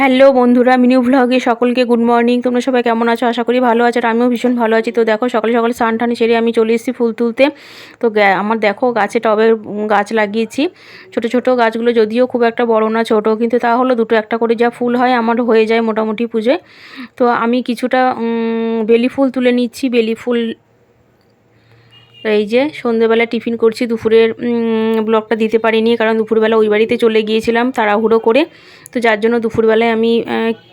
Hello বন্ধুরা, mini ভ্লগে সকলকে good morning. তোমরা সবাই কেমন আছো? আশা করি ভালো আছো। আর আমিও ভীষণ ভালো আছি। তো দেখো সকালে সকালে স্নান টান সেরে আমি চলে এসেছি ফুল তুলতে। তো আমার দেখো গাছে টবে গাছ লাগিয়েছি। ছোট ছোট গাছগুলো যদিও খুব একটা বড় না, ছোট, কিন্তু তাহলে দুটো একটা করে যা ফুল হয় আমার হয়ে যায় মোটামুটি পুজোয়। তো আমি কিছুটা বেলি ফুল তুলে নিচ্ছি। বেলি ফুল এই যে সন্ধ্যেবেলা টিফিন করছি। দুপুরের ব্লগটা দিতে পারিনি, কারণ দুপুরবেলা ওই বাড়িতে চলে গিয়েছিলাম তাড়াহুড়ো করে। তো যার জন্য দুপুরবেলায় আমি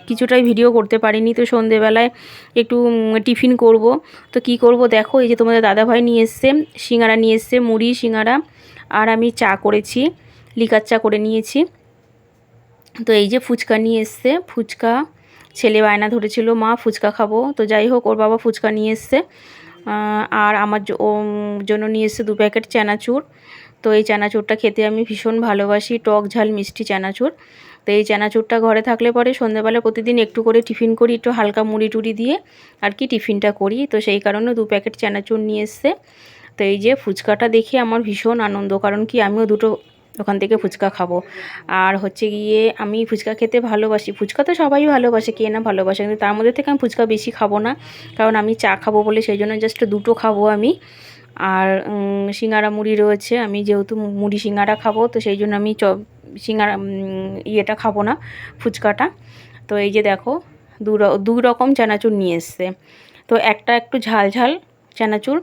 কিছুটাই ভিডিও করতে পারিনি। তো সন্ধ্যেবেলায় একটু টিফিন করব। তো কি করব দেখো, এই যে তোমাদের দাদাভাই নিয়ে এসছে সিঙ্গারা, নিয়ে এসছে মুড়ি সিঙ্গারা, আর আমি চা করেছি, লিকার চা করে নিয়েছি। তো এই যে ফুচকা নিয়ে এসছে, ফুচকা ছেলে বায়না ধরেছিল মা ফুচকা খাবো। তো যাই হোক, ওর বাবা ফুচকা নিয়ে এসছে। আর আমার জন্য নিয়ে এসছে 2 প্যাকেট চানাচুর। তো এই চানাচুরটা খেতে আমি ভীষণ ভালোবাসি, টক ঝাল মিষ্টি চানাচুর। তো এই চানাচুরটা ঘরে থাকলে পরে সন্ধ্যাবেলা প্রতিদিন একটু করে টিফিন করি, একটু হালকা মুড়ি টুড়ি দিয়ে আর কি টিফিনটা করি। তো সেই কারণে 2 প্যাকেট চানাচুর নিয়ে এসছে। তো এই যে ফুচকাটা দেখে আমার ভীষণ আনন্দ, কারণ কি আমিও দুটো ওখান থেকে ফুচকা খাবো। আর হচ্ছে গিয়ে আমি ফুচকা খেতে ভালোবাসি। ফুচকা তো সবাই ভালোবাসে, কে না ভালোবাসে, কিন্তু তার মধ্যে থেকে আমি ফুচকা বেশি খাবো না, কারণ আমি চা খাবো বলে সেই জন্য জাস্ট দুটো খাবো আমি। আর সিঙ্গারা মুড়ি রয়েছে, আমি যেহেতু মুড়ি সিঙ্গারা খাবো, তো সেই জন্য আমি সিঙ্গারা ইয়েটা খাবো না, ফুচকাটা। তো এই যে দেখো দু রকম চানাচুর নিয়ে এসছে। তো একটা একটু ঝাল ঝাল চানাচুর,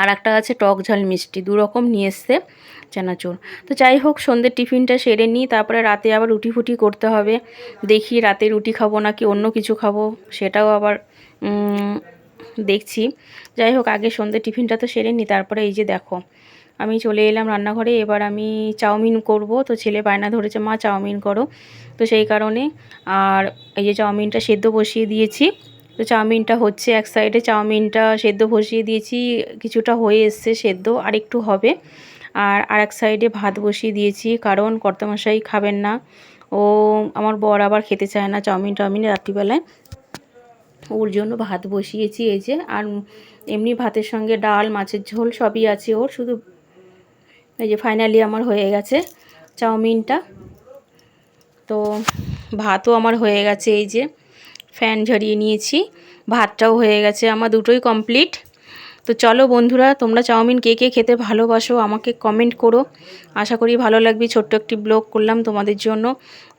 আর একটা আছে টক ঝাল মিষ্টি, 2 রকম নিয়ে এসছে চানাচুর। তো যাই হোক, সন্ধ্যের টিফিনটা সেরে নিই, তারপরে রাতে আবার রুটি ফুটি করতে হবে। দেখি রাতে রুটি খাবো নাকি অন্য কিছু খাবো, সেটাও আবার দেখছি। যাই হোক, আগে সন্ধ্যের টিফিনটা তো সেরে নিই, তারপরে এই যে দেখো আমি চলে এলাম রান্নাঘরে। এবার আমি চাউমিন করব। তো ছেলে বায়না ধরেছে মা চাউমিন করো, তো সেই কারণে আর এই যে চাউমিনটা সেদ্ধ বসিয়ে দিয়েছি। তো চাউমিনটা হচ্ছে এক সাইডে, চাউমিনটা সেদ্ধ বসিয়ে দিয়েছি, কিছুটা হয়ে এসছে সেদ্ধ, আর একটু হবে। আর আরেক সাইডে ভাত বসিয়ে দিয়েছি, কারণ কর্তামশাই খাবেন না, ও আমার বর আবার খেতে চায় না চাউমিন টাউমিন রাত্রিবেলায়, ওর জন্য ভাত বসিয়েছি এই যে। আর এমনি ভাতের সঙ্গে ডাল মাছের ঝোল সবই আছে ওর, শুধু এই যে ফাইনালি আমার হয়ে গেছে চাউমিনটা। তো ভাতও আমার হয়ে গেছে, এই যে ফ্যান ঝরিয়ে নিয়েছি, ভাতটাও হয়ে গেছে, আমার দুটোই কমপ্লিট। তো চলো বন্ধুরা, তোমরা চাউমিন কে কে খেতে ভালোবাসো আমাকে কমেন্ট করো, আশা করি ভালো লাগবে। ছোট্ট একটি ব্লগ করলাম তোমাদের জন্য।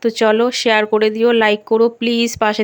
তো চলো শেয়ার করে দিও, লাইক করো প্লিজ, পাশে